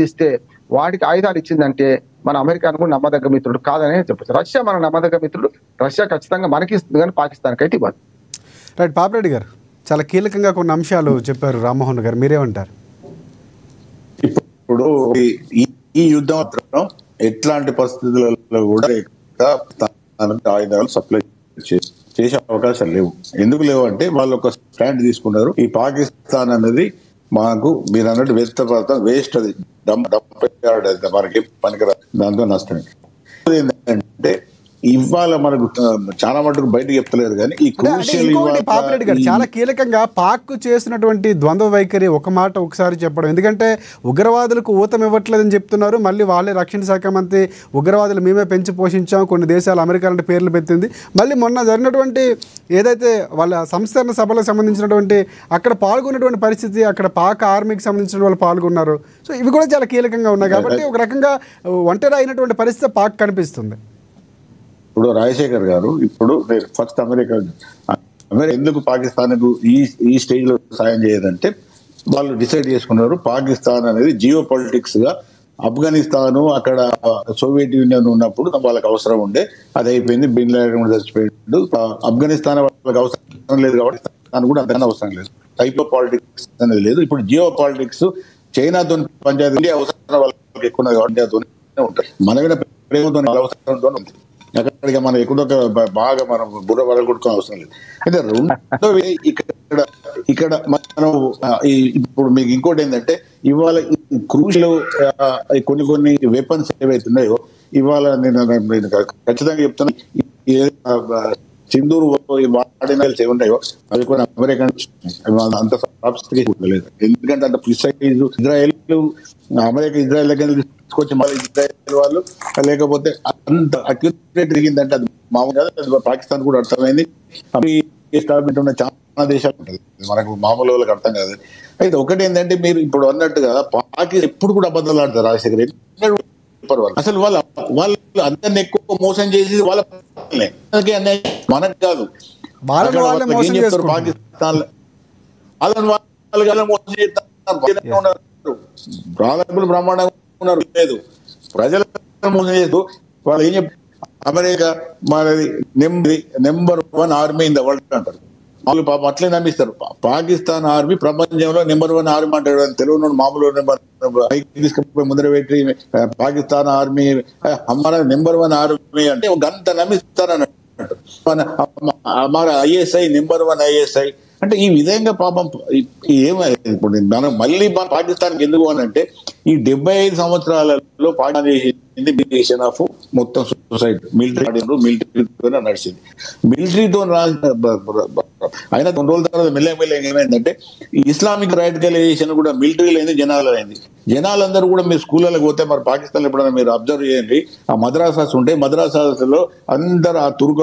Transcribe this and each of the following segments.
ఇస్తే వాటికి ఆయుధాలు ఇచ్చిందంటే మన అమెరికాను కూడా నమ్మదగ్గ మిత్రుడు కాదనే చెప్పచ్చు. రష్యా మన నమ్మదగ్గ మిత్రుడు, రష్యా ఖచ్చితంగా మనకి ఇస్తుంది కానీ పాకిస్తాన్కి అయితే ఇవ్వదు. రైట్, పాపిరెడ్డి గారు చాలా కీలకంగా కొన్ని అంశాలు చెప్పారు. రామ్మోహన్ గారు మీరేమంటారు? ఇప్పుడు ఈ యుద్ధం మాత్రం ఎట్లాంటి పరిస్థితులలో కూడా ఆయుధాలు సప్లై చేసే అవకాశాలు లేవు. ఎందుకు లేవు అంటే వాళ్ళు ఒక స్టాండ్ తీసుకున్నారు. ఈ పాకిస్తాన్ అనేది మాకు మీరు అన్నట్టు వ్యర్థపడతాం, వేస్ట్, అది మనకి పనికిరా, దాంతో నష్టం. ఏంటంటే ఇవాళ మనకు చాలా మటుకు బయటకు చెప్తలేరు కానీ ఈ పాపిరెడ్డి గారు చాలా కీలకంగా పాక్ చేసినటువంటి ద్వంద్వ వైఖరి ఒక మాట ఒకసారి చెప్పడం. ఎందుకంటే ఉగ్రవాదులకు ఊతం ఇవ్వట్లేదని చెప్తున్నారు, మళ్ళీ వాళ్ళే రక్షణ శాఖ మంత్రి ఉగ్రవాదులు మేమే పెంచి పోషించాం, కొన్ని దేశాలు అమెరికా లాంటి పేర్లు పెట్టింది. మళ్ళీ మొన్న జరిగినటువంటి ఏదైతే వాళ్ళ సంస్కరణ సభలకు సంబంధించినటువంటి అక్కడ పాల్గొన్నటువంటి పరిస్థితి, అక్కడ పాక్ ఆర్మీకి సంబంధించిన వాళ్ళు పాల్గొన్నారు. సో ఇవి కూడా చాలా కీలకంగా ఉన్నాయి కాబట్టి ఒక రకంగా ఒంటరి అయినటువంటి పరిస్థితి పాక్ కనిపిస్తుంది. ఇప్పుడు రాజశేఖర్ గారు ఇప్పుడు ఫస్ట్ అమెరికా ఎందుకు పాకిస్తాన్కు ఈ స్టేజ్ లో సాయం చేయదంటే వాళ్ళు డిసైడ్ చేసుకున్నారు పాకిస్తాన్ అనేది జియో పొలిటిక్స్ గా ఆఫ్ఘనిస్తాను అక్కడ సోవియట్ యూనియన్ ఉన్నప్పుడు వాళ్ళకి అవసరం ఉండే, అది అయిపోయింది. బిన్ లాడెన్ చచ్చిపోయాడు. ఆఫ్ఘనిస్తాన్ వాళ్ళకి అవసరం లేదు కాబట్టి దాని కూడా అంతకన్నా అవసరం లేదు. టైప్ పాలిటిక్స్ అనేది లేదు. ఇప్పుడు జియో పాలిటిక్స్ చైనాతో పంచాయతీ, ఇండియా అవసరం వాళ్ళకి ఎక్కువ కాబట్టి ఇండియాతోనే ఉంటాయి. మన మీద ప్రేమతో అవసరంతో ఉంది. అక్కడికి మనం ఎక్కువ బాగా మనం బుర్ర వడలు కొట్టుకునే అవసరం లేదు. అయితే రెండో ఇక్కడ మనం ఇప్పుడు మీకు ఇంకోటి ఏంటంటే ఇవాళ క్రూషియల్ కొన్ని వెపన్స్ ఏవైతున్నాయో ఇవాళ నేను ఖచ్చితంగా చెప్తున్నా, సింధూరు వాడిన ఉన్నాయో అవి కూడా అమెరికన్ అంత లేదు. ఎందుకంటే అంత ప్రిసైజ్ ఇజ్రాయెల్ అమెరికా ఇజ్రాయెల్ దగ్గర తీసుకొచ్చి మళ్ళీ ఇజ్రాయెల్ వాళ్ళు లేకపోతే అంత అక్యురేట్ తిరిగిందంటే అది మామూలుగా పాకిస్తాన్ కూడా అర్థమైంది. ఎస్టాబ్లిష్మెంట్ ఉన్న చాలా దేశాలు ఉంటుంది, మనకు మామూలు వాళ్ళకి అర్థం కాదు. అయితే ఒకటి ఏంటంటే మీరు ఇప్పుడు అన్నట్టుగా పాకిస్తాన్ ఎప్పుడు కూడా అబద్ధాలు ఆడతారు రాజశేఖర్. అసలు వాళ్ళు అందరిని ఎక్కువ మోసం చేసి వాళ్ళ మనకు కాదు, ఏం చెప్తారు పాకిస్తాన్ వాళ్ళని మోసం చేస్తారు. ప్రారంభులు బ్రహ్మాండంగా ఉన్నారు, లేదు ప్రజలను మోసం చేస్తూ వాళ్ళు ఏం చెప్తారు, అమెరికా మనది number 1 army in the world అంటారు. వాళ్ళు పాపం అట్లే నమ్మిస్తారు. పాకిస్తాన్ ఆర్మీ ప్రపంచంలో నెంబర్ 1 ఆర్మీ అంటాడు. తెలుగు మామూలు తీసుకుపోయి ముందర పెట్టి పాకిస్తాన్ ఆర్మీ హమారా నెంబర్ 1 ఆర్మీ అంటే ఒక గంట నమ్మిస్తారని హమారా ఐఎస్ఐ నెంబర్ 1 ఐఎస్ఐ అంటే ఈ విధంగా పాపం ఏమైంది. ఇప్పుడు మనం మళ్ళీ పాకిస్తాన్కి ఎందుకు అని అంటే ఈ 75 సంవత్సరాలలో పాకిస్తాన్ ఆఫ్ మొత్తం సొసైటీ మిలిటరీతో నడిచింది. మిలిటరీతో అయినా 2 రోజుల తర్వాత మెల్లగా ఏమైందంటే ఇస్లామిక్ రాడికలైజేషన్ కూడా మిలిటరీలో అయింది, జనాలు అయింది. జనాలందరూ కూడా మీరు స్కూళ్ళకి పోతే మరి పాకిస్తాన్ ఎప్పుడైనా మీరు అబ్జర్వ్ చేయండి, ఆ మద్రాసాస్ ఉంటాయి, మద్రాసాస్లో అందరు ఆ తుర్క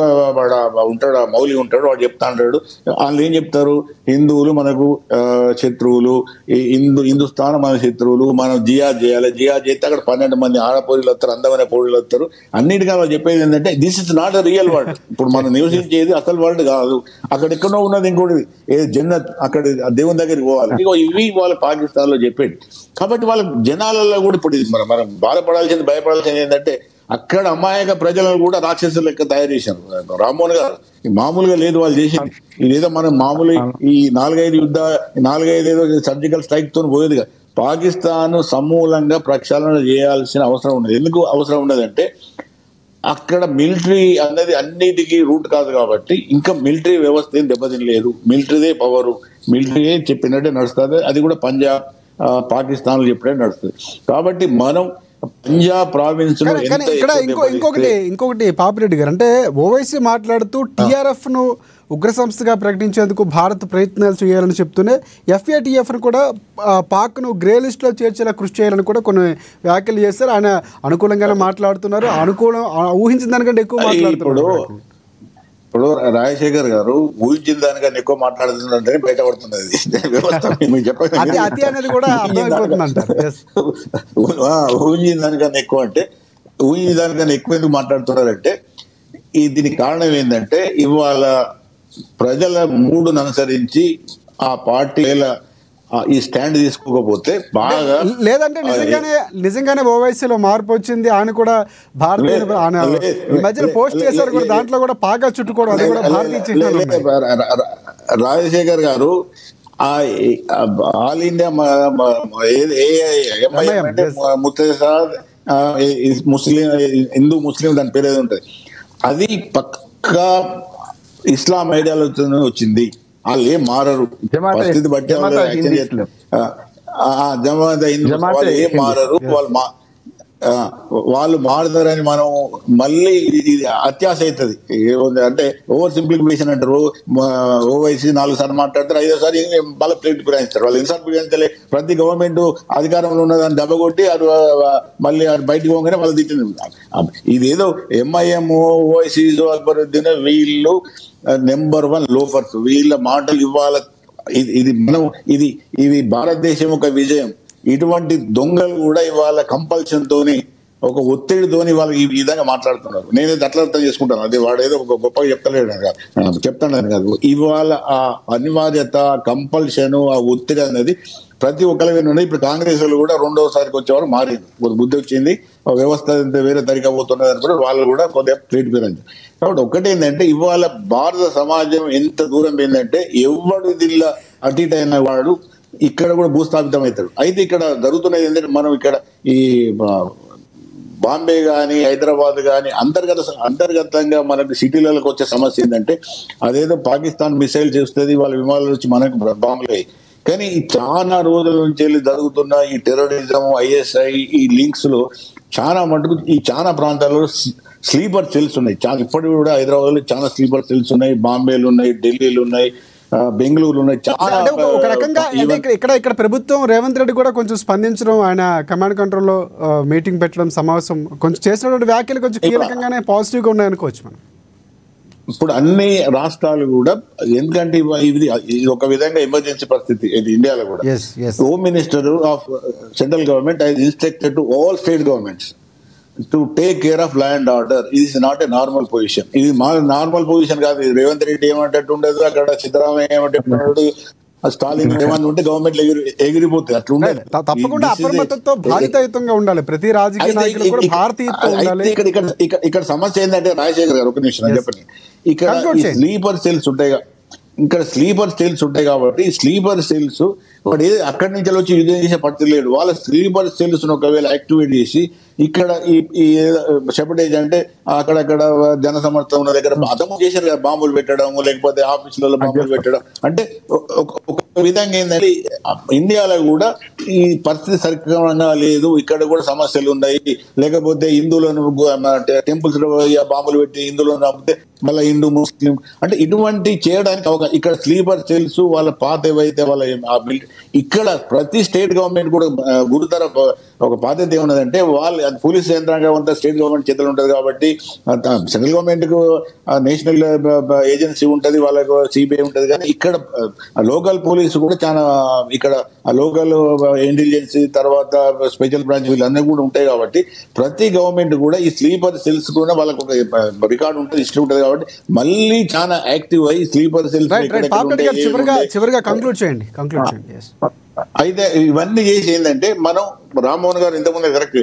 ఉంటాడు, ఆ మౌలి ఉంటాడు, వాడు చెప్తా అంటాడు. వాళ్ళు ఏం చెప్తారు, హిందువులు మనకు శత్రువులు, హిందుస్థాన్ మన శత్రువులు, మనం జియాద్ చేయాలి, జియాద్ చేస్తే అక్కడ 12 మంది ఆడపౌరులు వస్తారు, అందమైన పౌరులు వస్తారు. అన్నిటికీ వాళ్ళు చెప్పేది ఏంటంటే this is not a real world. ఇప్పుడు మనం నివసించేది అసలు వరల్డ్ కాదు, అక్కడ ఎక్కడో ఉన్నది ఇంకోటి జన్నత్, అక్కడ దేవుని దగ్గరికి పోవాలి. ఇవి వాళ్ళు పాకిస్తాన్ లో చెప్పేది. కాబట్టి వాళ్ళ జనాలలో కూడా ఇప్పుడు మనం బాధపడాల్సింది భయపడాల్సింది ఏంటంటే అక్కడ అమాయక ప్రజలను కూడా రాక్షసులు లెక్క తయారు చేశారు. రామ్మోహన్ గారు మామూలుగా లేదు వాళ్ళు చేసింది. ఇదేదో మనం మామూలు ఈ 4-5 ఏదో సర్జికల్ స్ట్రైక్ తో పోయేదిగా. పాకిస్తాన్ సమూలంగా ప్రక్షాళన చేయాల్సిన అవసరం ఉన్నది. ఎందుకు అవసరం ఉన్నదంటే అక్కడ మిలిటరీ అనేది అన్నిటికీ రూట్ కాదు కాబట్టి ఇంకా మిలిటరీ వ్యవస్థ ఏం దెబ్బతినలేదు. మిలిటరీదే పవరు, మిలిటరీ చెప్పినట్టే నడుస్తుంది. అది కూడా పంజాబ్ పాకిస్తాన్ చెప్పినట్టే నడుస్తుంది. కాబట్టి మనం పంజాబ్ ప్రావిన్స్ ఇక్కడ ఇంకొకటి పాపిరెడ్డి గారు అంటే ఓవైసీ మాట్లాడుతూ టీఆర్ఎఫ్ ను ఉగ్ర సంస్థగా ప్రకటించేందుకు భారత్ ప్రయత్నాలు చేయాలని చెప్తూనే ఎఫ్ఏటిఎఫ్ను కూడా పాక్ను గ్రే లిస్ట్లో చేర్చేలా కృషి చేయాలని కూడా కొన్ని వ్యాఖ్యలు చేస్తారు. ఆయన అనుకూలంగానే మాట్లాడుతున్నారు, ఊహించిన దానికంటే ఎక్కువ మాట్లాడుతున్నారు. ఇప్పుడు రాజశేఖర్ గారు ఊహించిన దానికన్నా ఎక్కువ మాట్లాడుతున్నారంటే బయటపడుతున్నది ఊహించిన దానికన్నా ఎక్కువ అంటే ఊహించిన దానికన్నా ఎక్కువ ఎందుకు మాట్లాడుతున్నారంటే దీనికి కారణం ఏంటంటే ఇవాళ ప్రజల మూడును అనుసరించి ఆ పార్టీల ఈ స్టాండ్ తీసుకోకపోతే బాగా లేదంటే నిజంగానే ఓవైసీలో మార్పు వచ్చింది. ఆయన కూడా భారతీయ ఈ మధ్యన పోస్ట్ చేశారు కూడా, దాంట్లో కూడా పాగా చుట్టుకోవడం, అది కూడా భారతీయ చిహ్నాలు. రాజశేఖర్ గారు ఆల్ ఇండియా ముస్లిం హిందూ ముస్లిం దాని పేరు ఏదో ఉంటుంది, అది పక్కా ఇస్లాం ఐడియాలజీ వచ్చింది. వాళ్ళు ఏం మారరు, పరిస్థితి బట్టి జమాత్ హిందూ వాళ్ళు ఏం మారరు, వాళ్ళు మారుతారని మనం మళ్ళీ ఇది అత్యాశ అవుతుంది. అంటే ఓవర్ సింప్లిఫికేషన్ అంటారు. ఓవైసీ 4 సార్లు మాట్లాడతారు, 5వ సారి మళ్ళీ ప్లేట్ ఫిరాయిస్తారు. వాళ్ళు ఎన్నిసార్లు ఫిరాయించలే, ప్రతి గవర్నమెంట్ అధికారంలో ఉన్నదాన్ని దెబ్బకొట్టి అది మళ్ళీ అది బయటకు పోగానే వాళ్ళు తిట్టింది. ఇదేదో ఎంఐఎం ఓవైసీ అక్బరుద్దీన్ వీళ్ళు నెంబర్ 1 లోఫర్స్. వీళ్ళ మాటలు ఇవ్వాల, ఇది మనం ఇది భారతదేశం ఒక విజయం. ఇటువంటి దొంగలు కూడా ఇవాళ కంపల్షన్ తోని, ఒక ఒత్తిడితోని వాళ్ళు ఈ విధంగా మాట్లాడుతున్నారు. నేనైతే అట్లా అర్థం చేసుకుంటాను. అది వాడేదో ఒక గొప్పగా చెప్తాను కాదు. ఇవాళ ఆ అనివార్యత, కంపల్షన్, ఆ ఒత్తిడి అనేది ప్రతి ఒక్కరి మీద ఉన్నది. ఇప్పుడు కాంగ్రెస్ వాళ్ళు కూడా 2వసారికి వచ్చేవారు మారింది, బుద్ధి వచ్చింది, వ్యవస్థ వేరే తరిగా పోతున్నది అని కూడా వాళ్ళు కూడా కొద్దిగా ప్లేట్ పేరండి. కాబట్టి ఒక్కటి ఏంటంటే ఇవాళ భారత సమాజం ఎంత దూరం ఏంటంటే ఎవడు దిల్ల అటు ఇటు అయిన వాడు ఇక్కడ కూడా భూస్థాపితం అవుతాడు. అయితే ఇక్కడ జరుగుతున్నది ఏంటంటే మనం ఇక్కడ ఈ బాంబే కానీ హైదరాబాద్ కానీ అంతర్గతంగా మనకు సిటీలకు వచ్చే సమస్య ఏంటంటే అదేదో పాకిస్తాన్ మిసైల్ చేస్తుంది, వాళ్ళ విమానాలు వచ్చి మనకు బాంబులు అయ్యి. కానీ ఈ చాలా రోజుల నుంచి వెళ్ళి జరుగుతున్న ఈ టెర్రరిజం, ఐఎస్ఐ, ఈ లింక్స్ లో చాలా మటుకు ఈ చాలా ప్రాంతాల్లో స్లీపర్ సెల్స్ ఉన్నాయి. చాలా ఇప్పటికి కూడా హైదరాబాద్ లో చాలా స్లీపర్ సెల్స్ ఉన్నాయి, బాంబేలు ఉన్నాయి, ఢిల్లీలు ఉన్నాయి, బెంగళూరు ఉన్నాయి. చాలా ఒక రకంగా ఇక్కడ ప్రభుత్వం రేవంత్ రెడ్డి కూడా కొంచెం స్పందించడం, ఆయన కమాండ్ కంట్రోల్ లో మీటింగ్ పెట్టడం, సమావేశం కొంచెం చేసినటువంటి వ్యాఖ్యలు కొంచెం కీలకంగానే పాజిటివ్ గా ఉన్నాయనుకోవచ్చు మనం. ఇప్పుడు అన్ని రాష్ట్రాలు కూడా, ఎందుకంటే ఇది ఒక విధంగా ఎమర్జెన్సీ పరిస్థితి ఇది ఇండియాలో కూడా. Home minister of central government has instructed to all state governments to take care of law and order. It is not a normal position. ఇది నార్మల్ పొజిషన్ కాదు. రేవంత్ రెడ్డి ఏమంటట్టు ఉండదు, అక్కడ సిద్ధరామయ్య ఏమంటే, స్టాలిన్ ఏమన్నా ఉంటే గవర్నమెంట్ ఎగిరిపోతుంది. అట్లా ఉండదు. తప్పకుండా అప్రమత్తతో బాధ్యతాయుతంగా ఉండాలి ప్రతి రాజకీయ నాయకులు కూడా భారతీయత్వం ఉండాలి. ఇక్కడ సమస్య ఏంటంటే రాజశేఖర్ గారు ఒక నిమిషం చెప్పండి, ఇక్కడ స్లీపర్ సెల్స్ ఉంటాయి, ఇక్కడ స్లీపర్ సెల్స్ ఉంటాయి కాబట్టి స్లీపర్ సెల్స్ వాడు అక్కడి నుంచి వచ్చి యుద్ధం చేసే పరిస్థితి లేడు. వాళ్ళ స్లీపర్ సెల్స్ ఒకవేళ యాక్టివేట్ చేసి ఇక్కడ ఈ షెపటేజ్ అంటే అక్కడక్కడ జన సమర్థం ఉన్న దగ్గర అదము చేశారు కదా, బాంబులు పెట్టడం, లేకపోతే ఆఫీసులలో బాంబులు పెట్టడం. అంటే ఒక విధంగా ఏంటంటే ఇండియాలో కూడా ఈ పరిస్థితి సరిక్రమంగా లేదు, ఇక్కడ కూడా సమస్యలు ఉన్నాయి. లేకపోతే హిందువులను టెంపుల్స్ బాంబులు పెట్టి హిందువులను చంపితే మళ్ళీ హిందూ ముస్లిం అంటే ఇటువంటి చేయడానికి ఇక్కడ స్లీపర్ సెల్స్ వాళ్ళ పాత ఏవైతే వాళ్ళ ఇక్కడ ప్రతి స్టేట్ గవర్నమెంట్ కూడా గురుతర ఒక బాధ్యత ఏమున్నదంటే వాళ్ళు పోలీస్ యంత్రాంగం అంతా స్టేట్ గవర్నమెంట్ చేతులు ఉంటుంది కాబట్టి సెంట్రల్ గవర్నమెంట్ కు నేషనల్ ఏజెన్సీ ఉంటుంది, వాళ్ళకు సిబిఐ ఉంటుంది. కానీ ఇక్కడ లోకల్ పోలీసు కూడా చాలా, ఇక్కడ లోకల్ ఇంటెలిజెన్స్ తర్వాత స్పెషల్ బ్రాంచ్ వీళ్ళన్నీ కూడా ఉంటాయి. కాబట్టి ప్రతి గవర్నమెంట్ కూడా ఈ స్లీపర్ సెల్స్ కూడా వాళ్ళకు ఒక రికార్డు ఉంటుంది, హిస్టరీ ఉంటుంది. కాబట్టి మళ్ళీ చాలా యాక్టివ్ అయ్యి స్లీపర్ సెల్స్ చివరిగా కంక్లూడ్ చేయండి. అయితే ఇవన్నీ చేసి ఏంటంటే మనం రామ్మోహన్ గారు ఇంతకుముందు కరెక్ట్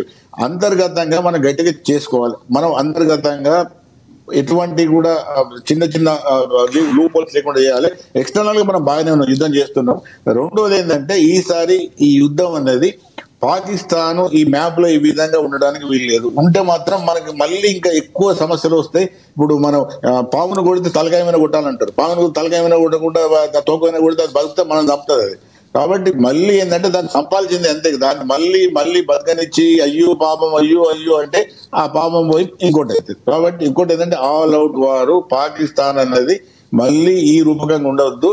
అంతర్గతంగా మనం గట్టిగా చేసుకోవాలి. మనం అంతర్గతంగా ఎటువంటి కూడా చిన్న చిన్న లూప్ హోల్స్ లేకుండా చేయాలి. ఎక్స్టర్నల్ గా మనం బాగానే ఉన్నాం, యుద్ధం చేస్తున్నాం. రెండోది ఏంటంటే ఈసారి ఈ యుద్ధం అనేది పాకిస్తాన్ ఈ మ్యాప్ లో ఈ విధంగా ఉండడానికి వీల్లేదు. ఉంటే మాత్రం మనకి మళ్ళీ ఇంకా ఎక్కువ సమస్యలు వస్తాయి. ఇప్పుడు మనం పామును కొడితే తలకాయ మీద కొట్టాలంటారు, పామును తలకాయ మీద కొట్టకుండా తోకైనా కొడితే అది బతికితే మనం చంపుతుంది అది. కాబట్టి మళ్ళీ ఏంటంటే దాన్ని చంపాల్సింది అంతే, దాన్ని మళ్ళీ బతకనిచ్చి అయ్యో పాపం అయ్యో అంటే ఆ పాపం పోయి ఇంకోటి అవుతుంది. కాబట్టి ఇంకోటి ఏంటంటే ఆల్ అవుట్ వారు పాకిస్తాన్ అన్నది మళ్ళీ ఈ రూపకంగా ఉండవద్దు.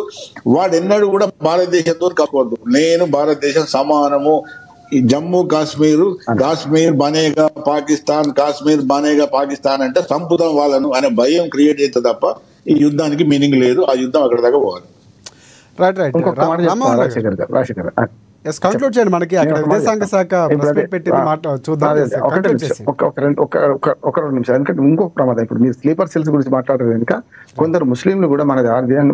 వాడు ఎన్నడూ కూడా భారతదేశంతో కలవద్దు. నేను భారతదేశం సమానము, ఈ జమ్మూ కాశ్మీర్ బనేగా పాకిస్తాన్, కాశ్మీర్ బనేగా పాకిస్తాన్ అంటే సంపుతం వాళ్ళను అనే భయం క్రియేట్ అయితే తప్ప ఈ యుద్ధానికి మీనింగ్ లేదు. ఆ యుద్ధం అక్కడ దాకా పోవాలి. రైట్. కంక్లూడ్ చేయండి. మనకి అక్కడ విదేశాంగ శాఖ ప్రెస్ మీట్ పెట్టింది, చూద్దాం. ఒకటే ఒక 2 నిమిషాలు. ఎందుకంటే ఇంకొక ప్రమాదం, ఇప్పుడు మీరు స్లీపర్ సెల్స్ గురించి మాట్లాడారు కనుక కొందరు ముస్లింలు కూడా మన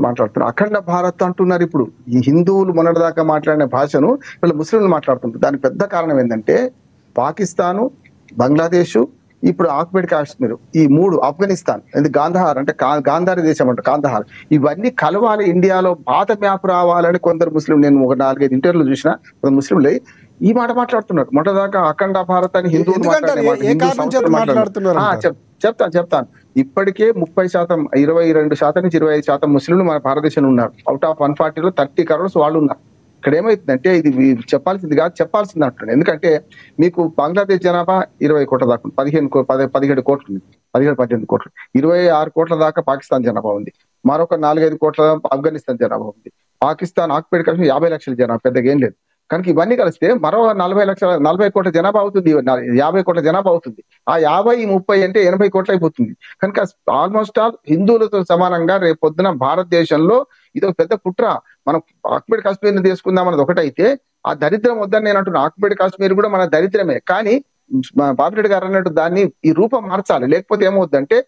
మాట్లాడుతున్నారు. అఖండ భారత్ అంటున్నారు. ఇప్పుడు ఈ హిందువులు మొన్నటిదాకా మాట్లాడిన భాషను వీళ్ళు ముస్లింలు మాట్లాడుతుంటారు. దానికి పెద్ద కారణం ఏంటంటే పాకిస్తాను, బంగ్లాదేశ్, ఇప్పుడు ఆక్యుపైడ్ కాశ్మీర్, ఈ 3, ఆఫ్ఘనిస్తాన్, గాంధార్ అంటే గాంధారి దేశం అంట, కాందహార్, ఇవన్నీ కలవాలి, ఇండియాలో పాత మ్యాప్ రావాలని కొందరు ముస్లిం, నేను ఒక 4-5 ఇంటర్వ్యూలు చూసిన ముస్లింలు ఈ మాట మాట్లాడుతున్నారు. మొట్టదాకా అఖండ భారత్ అని హిందువులు చెప్తాను. ఇప్పటికే 30%, 22% నుంచి 25% ముస్లింలు మన భారతదేశంలో ఉన్నారు. అవుట్ ఆఫ్ 140లో 30 crores వాళ్ళు ఉన్నారు. ఇక్కడ ఏమైతుందంటే ఇది చెప్పాల్సింది కాదు, చెప్పాల్సింది అంటున్నాను. ఎందుకంటే మీకు బంగ్లాదేశ్ జనాభా 20 కోట్ల దాకా, 17 కోట్లు ఉంది, 17-18 కోట్లు, 26 కోట్ల దాకా పాకిస్తాన్ జనాభా ఉంది, మరొక 4-5 కోట్ల ఆఫ్ఘనిస్తాన్ జనాభా ఉంది, పాకిస్తాన్ ఆక్యుపైడ్ కాశ్మీర్ 50 లక్షల జనాభా, పెద్దగా ఏం లేదు. కనుక ఇవన్నీ కలిస్తే మరో 40 కోట్ల జనాభా అవుతుంది, 50 కోట్ల జనాభా అవుతుంది. ఆ 50, 30 అంటే 80 కోట్లు అయిపోతుంది. కనుక ఆల్మోస్ట్ ఆల్ హిందువులతో సమానంగా రేపు పొద్దున భారతదేశంలో ఇది ఒక పెద్ద కుట్ర. మనం ఆక్యుపైడ్ కాశ్మీర్ ని తీసుకుందాం అన్నది ఒకటైతే, ఆ దరిద్రం వద్దని నేను అంటున్నా. ఆక్యుపైడ్ కాశ్మీర్ కూడా మన దరిద్రమే, కానీ బాపిరెడ్డి గారు అన్నట్టు దాన్ని ఈ రూపం మార్చాలి. లేకపోతే ఏమవుద్దంటే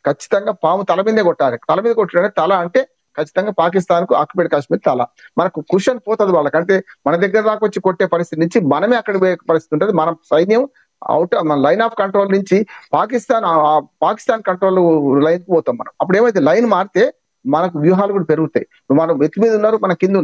ఖచ్చితంగా పాము తల మీదే కొట్టాలి. తల మీద కొట్టడానికి తల అంటే ఖచ్చితంగా పాకిస్తాన్ కు ఆక్యుపైడ్ కాశ్మీర్ తల. మనకు క్వశ్చన్ పోతుంది వాళ్ళకి, అంటే మన దగ్గర దాకా వచ్చి కొట్టే పరిస్థితి నుంచి మనమే అక్కడ పోయే పరిస్థితి ఉంటుంది. మన సైన్యం మన లైన్ ఆఫ్ కంట్రోల్ నుంచి పాకిస్తాన్ కంట్రోల్ లైన్ కు పోతాం మనం. అప్పుడు ఏమైతే లైన్ మారితే మనకు వ్యూహాలు కూడా పెరుగుతాయి. మనం ఎత్తి మీద ఉన్నారు, మన కింద